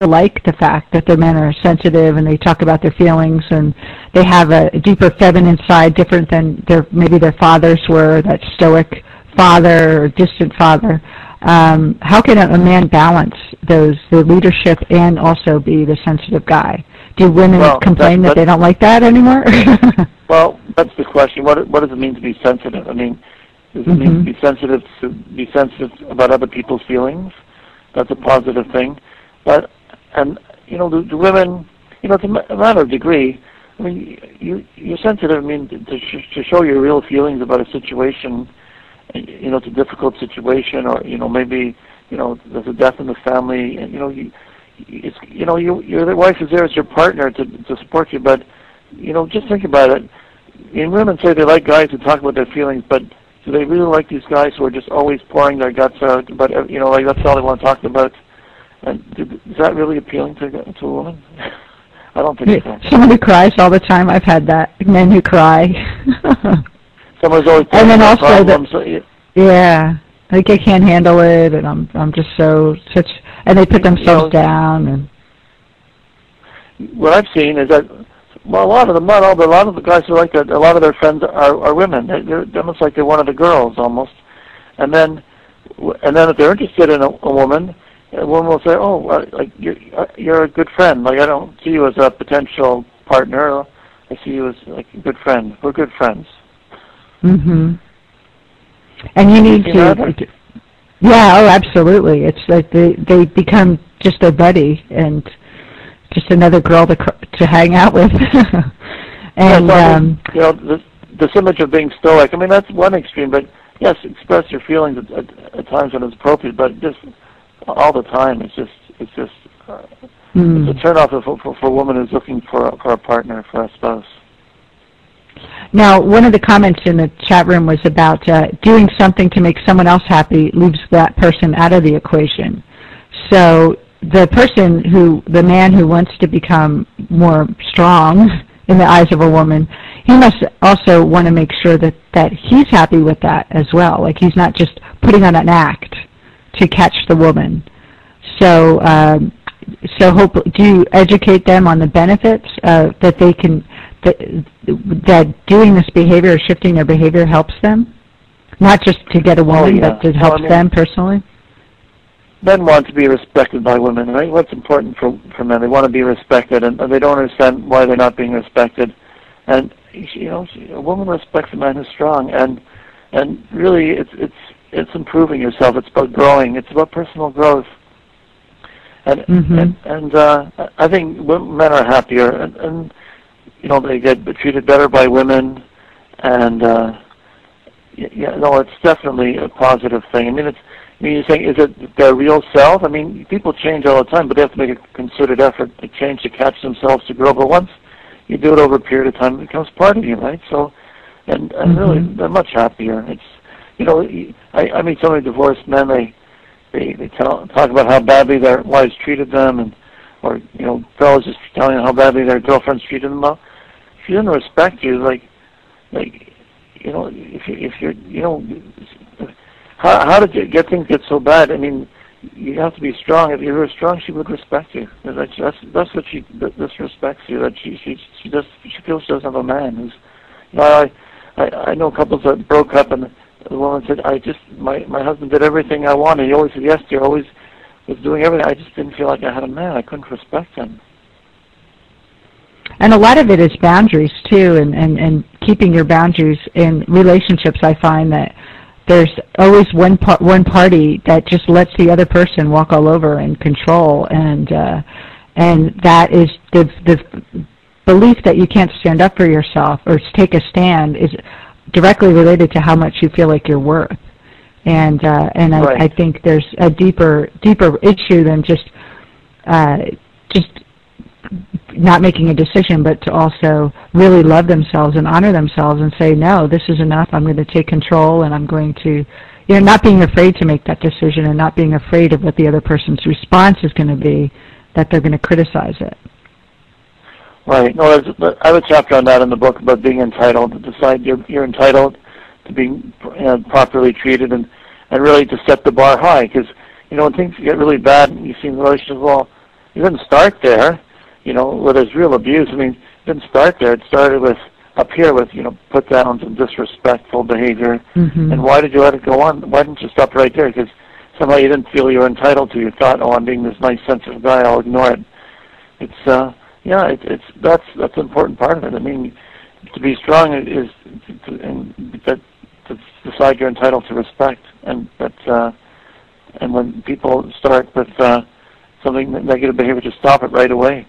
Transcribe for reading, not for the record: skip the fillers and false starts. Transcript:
like the fact that their men are sensitive and they talk about their feelings and they have a deeper feminine side different than maybe their fathers were, that stoic father or distant father. How can a man balance the leadership and also be the sensitive guy? Do women complain that they don't like that anymore? Well, that's the question. What does it mean to be sensitive? I mean, does it mean to be sensitive about other people's feelings? That's a positive thing. But the women, it's a matter of degree. I mean, you're sensitive. I mean, to show your real feelings about a situation. It's a difficult situation, or maybe there's a death in the family, and your wife is there as your partner to support you. But just think about it. Women say they like guys who talk about their feelings, but do they really like these guys who are just always pouring their guts out? But like that's all they want to talk about. And is that really appealing to a woman? I don't think so. Someone who cries all the time. I've had that. Men who cry. Someone's always and then also problems. like I can't handle it, and I'm just such, and they put themselves down. And what I've seen is that a lot of them, not all, but a lot of the guys who like that, a lot of their friends are women. They're almost like they're one of the girls almost, and then if they're interested in a woman will say, "Oh, like you're a good friend. Like I don't see you as a potential partner. I see you as like a good friend. We're good friends." And you need to, absolutely. It's like they become just a buddy and just another girl to hang out with. And this image of being stoic. I mean, that's one extreme. But yes, express your feelings at times when it's appropriate. But just all the time, it's a turnoff for a woman who's looking for a partner, for a spouse. Now, one of the comments in the chat room was about doing something to make someone else happy leaves that person out of the equation. So the man who wants to become more strong in the eyes of a woman, he must also want to make sure that he's happy with that as well. Like he's not just putting on an act to catch the woman. So, do you educate them on the benefits that they can? That doing this behavior or shifting their behavior helps them, not just to get a woman, but to help them personally. Men want to be respected by women, right? What's important for men? They want to be respected, and they don't understand why they're not being respected. And a woman respects a man who's strong, and really, it's improving yourself. It's about growing. It's about personal growth. And I think men are happier, and they get treated better by women, and it's definitely a positive thing. I mean, you're saying, is it their real self? I mean, people change all the time, but they have to make a concerted effort to change, to catch themselves, to grow. But once you do it over a period of time, it becomes part of you, right? So, and really, they're much happier. It's, I meet so many divorced men. They talk about how badly their wives treated them, or fellas just telling them how badly their girlfriends treated them. Well, if she doesn't respect you, if you're, how did things get so bad? I mean, you have to be strong. If you were strong, she would respect you. That's what she respects you. That she feels she doesn't have a man who's. I know couples that broke up, and the woman said, my husband did everything I wanted. He always said yes to you. Always was doing everything. I just didn't feel like I had a man. I couldn't respect him. And a lot of it is boundaries too, and keeping your boundaries in relationships. I find that there's always one party that just lets the other person walk all over and control, and that is the belief that you can't stand up for yourself or take a stand is directly related to how much you feel like you're worth. And right. I think there's a deeper issue than just not making a decision, but to also really love themselves and honor themselves and say, no, this is enough. I'm going to take control, and I'm going to, not being afraid to make that decision and not being afraid of what the other person's response is going to be, that they're going to criticize it. Right. No, I have a chapter on that in the book about being entitled, to decide you're entitled to being properly treated, and really to set the bar high, because when things get really bad and you see in relationships, well, it didn't start there, where there's real abuse. I mean, it didn't start there. It started with up here with, put downs and disrespectful behavior. Mm-hmm. And why did you let it go on? Why didn't you stop right there? Because somehow you didn't feel you were entitled to. You thought, oh, I'm being this nice, sensitive guy, I'll ignore it. That's an important part of it. I mean, to be strong is to decide you're entitled to respect, and when people start with something negative behavior, to stop it right away.